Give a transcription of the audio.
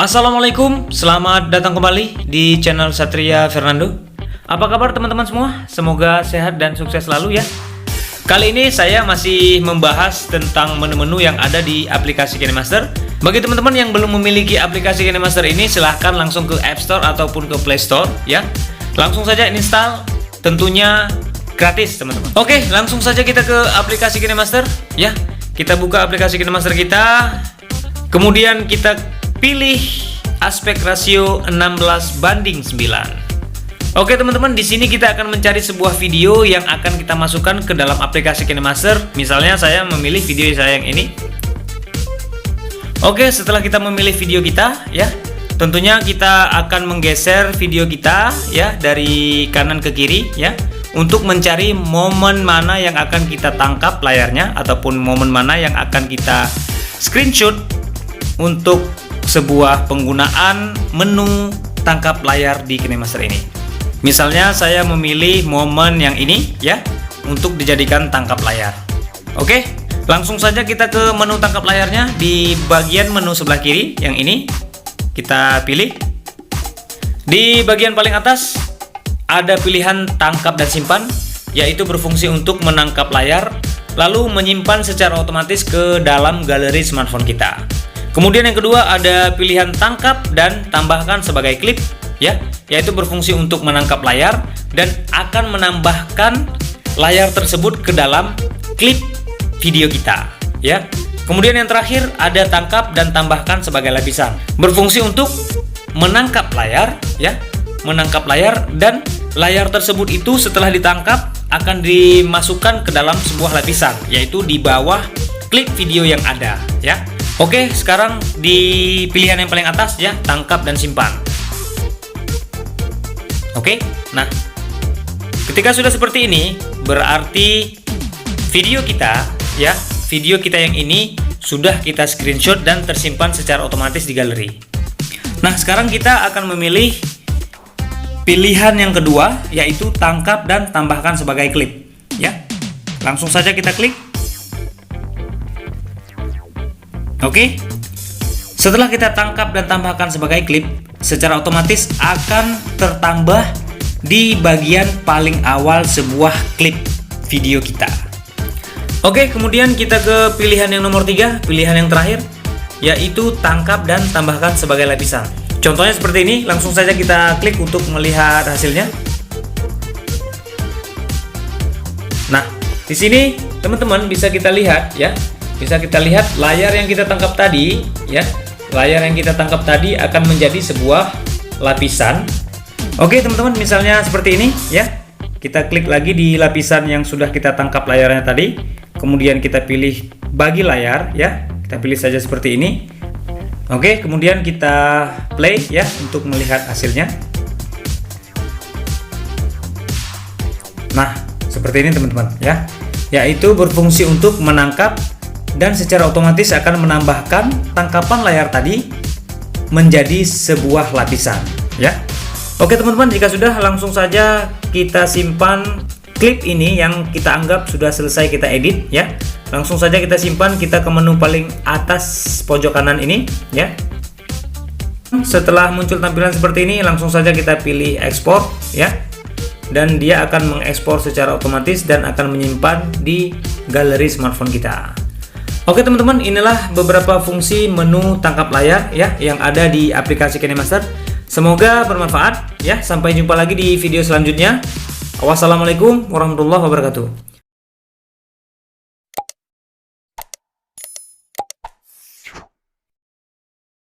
Assalamualaikum, selamat datang kembali di channel Satria Fernando. Apa kabar teman-teman semua? Semoga sehat dan sukses selalu ya. Kali ini saya masih membahas tentang menu-menu yang ada di aplikasi KineMaster. Bagi teman-teman yang belum memiliki aplikasi KineMaster ini, silahkan langsung ke App Store ataupun ke Play Store ya. Langsung saja install, tentunya gratis teman-teman. Oke, langsung saja kita ke aplikasi KineMaster ya. Kita buka aplikasi KineMaster kita. Kemudian kita pilih aspek rasio 16:9. Oke teman-teman, di sini kita akan mencari sebuah video yang akan kita masukkan ke dalam aplikasi KineMaster. Misalnya saya memilih video saya yang ini. Oke, setelah kita memilih video kita ya, tentunya kita akan menggeser video kita ya dari kanan ke kiri ya, untuk mencari momen mana yang akan kita tangkap layarnya ataupun momen mana yang akan kita screenshot untuk sebuah penggunaan menu tangkap layar di KineMaster ini. Misalnya saya memilih momen yang ini ya untuk dijadikan tangkap layar. Oke, langsung saja kita ke menu tangkap layarnya. Di bagian menu sebelah kiri yang ini kita pilih. Di bagian paling atas ada pilihan tangkap dan simpan, yaitu berfungsi untuk menangkap layar lalu menyimpan secara otomatis ke dalam galeri smartphone kita. Kemudian yang kedua ada pilihan tangkap dan tambahkan sebagai klip ya, yaitu berfungsi untuk menangkap layar dan akan menambahkan layar tersebut ke dalam klip video kita ya. Kemudian yang terakhir ada tangkap dan tambahkan sebagai lapisan, berfungsi untuk menangkap layar ya, menangkap layar, dan layar tersebut itu setelah ditangkap akan dimasukkan ke dalam sebuah lapisan, yaitu di bawah klip video yang ada ya. Oke, sekarang di pilihan yang paling atas ya, tangkap dan simpan. Oke, nah ketika sudah seperti ini berarti video kita ya, video kita yang ini sudah kita screenshot dan tersimpan secara otomatis di galeri. Nah sekarang kita akan memilih pilihan yang kedua, yaitu tangkap dan tambahkan sebagai klip ya. Langsung saja kita klik. Oke, setelah kita tangkap dan tambahkan sebagai klip, secara otomatis akan tertambah di bagian paling awal sebuah klip video kita. Oke, kemudian kita ke pilihan yang nomor 3, pilihan yang terakhir, yaitu tangkap dan tambahkan sebagai lapisan. Contohnya seperti ini, langsung saja kita klik untuk melihat hasilnya. Nah, di sini teman-teman bisa kita lihat ya. Bisa kita lihat layar yang kita tangkap tadi ya. Layar yang kita tangkap tadi akan menjadi sebuah lapisan. Oke teman-teman, misalnya seperti ini ya. Kita klik lagi di lapisan yang sudah kita tangkap layarnya tadi. Kemudian kita pilih bagi layar ya. Kita pilih saja seperti ini. Oke, kemudian kita play ya untuk melihat hasilnya. Nah, seperti ini teman-teman ya. Yaitu berfungsi untuk menangkap dan secara otomatis akan menambahkan tangkapan layar tadi menjadi sebuah lapisan ya. Oke teman-teman, jika sudah, langsung saja kita simpan klip ini yang kita anggap sudah selesai kita edit ya. Langsung saja kita simpan, kita ke menu paling atas pojok kanan ini ya. Setelah muncul tampilan seperti ini, langsung saja kita pilih ekspor ya, dan dia akan mengekspor secara otomatis dan akan menyimpan di galeri smartphone kita. Oke teman-teman, inilah beberapa fungsi menu tangkap layar ya yang ada di aplikasi KineMaster. Semoga bermanfaat ya. Sampai jumpa lagi di video selanjutnya. Wassalamualaikum warahmatullahi wabarakatuh.